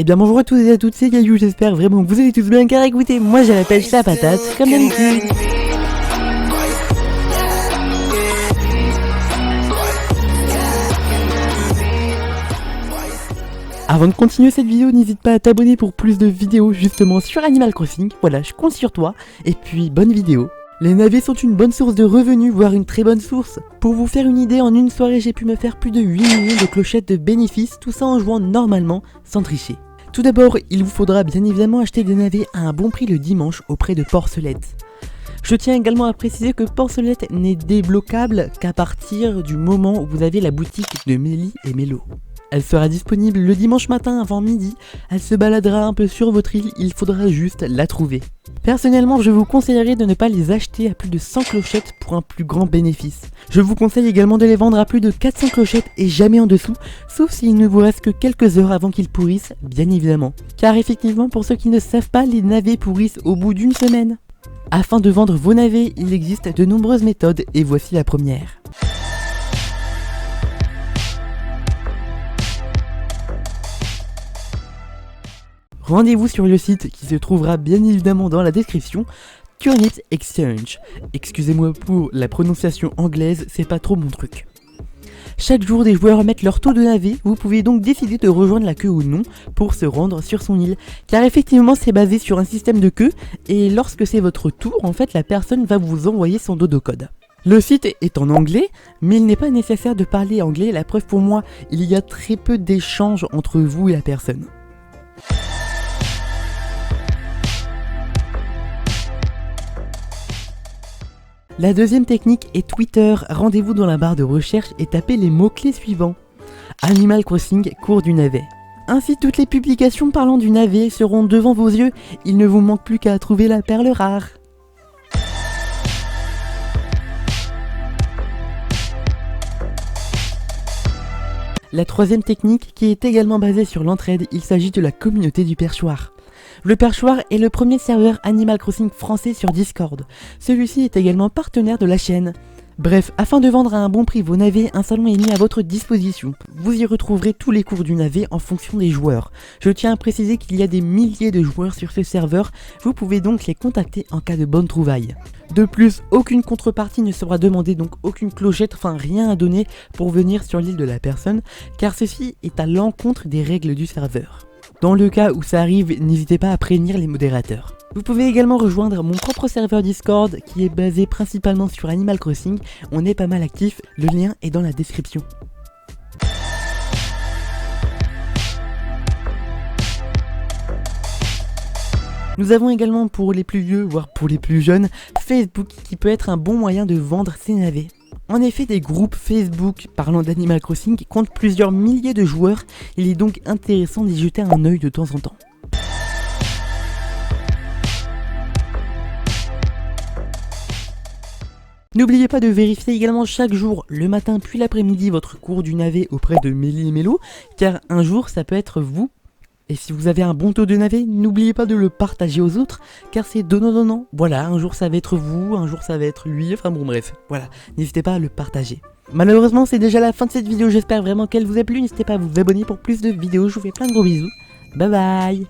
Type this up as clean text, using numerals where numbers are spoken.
Eh bien bonjour à tous et à toutes, c'est Caillou, j'espère vraiment que vous allez tous bien car écoutez, moi j'ai la pêche la patate, comme d'habitude. Avant de continuer cette vidéo, n'hésite pas à t'abonner pour plus de vidéos justement sur Animal Crossing, voilà, je compte sur toi, et puis bonne vidéo. Les navets sont une bonne source de revenus, voire une très bonne source. Pour vous faire une idée, en une soirée j'ai pu me faire plus de 8 millions de clochettes de bénéfices, tout ça en jouant normalement, sans tricher. Tout d'abord, il vous faudra bien évidemment acheter des navets à un bon prix le dimanche auprès de Porcelette. Je tiens également à préciser que Porcelette n'est débloquable qu'à partir du moment où vous avez la boutique de Mélie et Mélo. Elle sera disponible le dimanche matin avant midi, elle se baladera un peu sur votre île, il faudra juste la trouver. Personnellement, je vous conseillerais de ne pas les acheter à plus de 100 clochettes pour un plus grand bénéfice. Je vous conseille également de les vendre à plus de 400 clochettes et jamais en dessous, sauf s'il ne vous reste que quelques heures avant qu'ils pourrissent, bien évidemment. Car effectivement, pour ceux qui ne savent pas, les navets pourrissent au bout d'une semaine. Afin de vendre vos navets, il existe de nombreuses méthodes et voici la première. Rendez-vous sur le site qui se trouvera bien évidemment dans la description, Turnip Exchange. Excusez-moi pour la prononciation anglaise, c'est pas trop mon truc. Chaque jour, des joueurs mettent leur taux de navet, vous pouvez donc décider de rejoindre la queue ou non pour se rendre sur son île. Car effectivement, c'est basé sur un système de queue, et lorsque c'est votre tour, en fait, la personne va vous envoyer son dodo-code. Le site est en anglais, mais il n'est pas nécessaire de parler anglais, la preuve pour moi, il y a très peu d'échanges entre vous et la personne. La deuxième technique est Twitter. Rendez-vous dans la barre de recherche et tapez les mots-clés suivants. Animal Crossing, cours du navet. Ainsi, toutes les publications parlant du navet seront devant vos yeux. Il ne vous manque plus qu'à trouver la perle rare. La troisième technique, qui est également basée sur l'entraide, il s'agit de la communauté du perchoir. Le perchoir est le premier serveur Animal Crossing français sur Discord. Celui-ci est également partenaire de la chaîne. Bref, afin de vendre à un bon prix vos navets, un salon est mis à votre disposition. Vous y retrouverez tous les cours du navet en fonction des joueurs. Je tiens à préciser qu'il y a des milliers de joueurs sur ce serveur, vous pouvez donc les contacter en cas de bonne trouvaille. De plus, aucune contrepartie ne sera demandée, donc aucune clochette, enfin rien à donner pour venir sur l'île de la personne, car ceci est à l'encontre des règles du serveur. Dans le cas où ça arrive, n'hésitez pas à prévenir les modérateurs. Vous pouvez également rejoindre mon propre serveur Discord qui est basé principalement sur Animal Crossing, on est pas mal actif, le lien est dans la description. Nous avons également pour les plus vieux, voire pour les plus jeunes, Facebook qui peut être un bon moyen de vendre ses navets. En effet, des groupes Facebook parlant d'Animal Crossing comptent plusieurs milliers de joueurs, il est donc intéressant d'y jeter un œil de temps en temps. N'oubliez pas de vérifier également chaque jour, le matin puis l'après-midi, votre cours du navet auprès de Mélie et Mélo, car un jour ça peut être vous. Et si vous avez un bon taux de navet, n'oubliez pas de le partager aux autres, car c'est donnant-donnant. Voilà, un jour ça va être vous, un jour ça va être lui, enfin bon bref, voilà, n'hésitez pas à le partager. Malheureusement c'est déjà la fin de cette vidéo, j'espère vraiment qu'elle vous a plu, n'hésitez pas à vous abonner pour plus de vidéos, je vous fais plein de gros bisous, bye bye.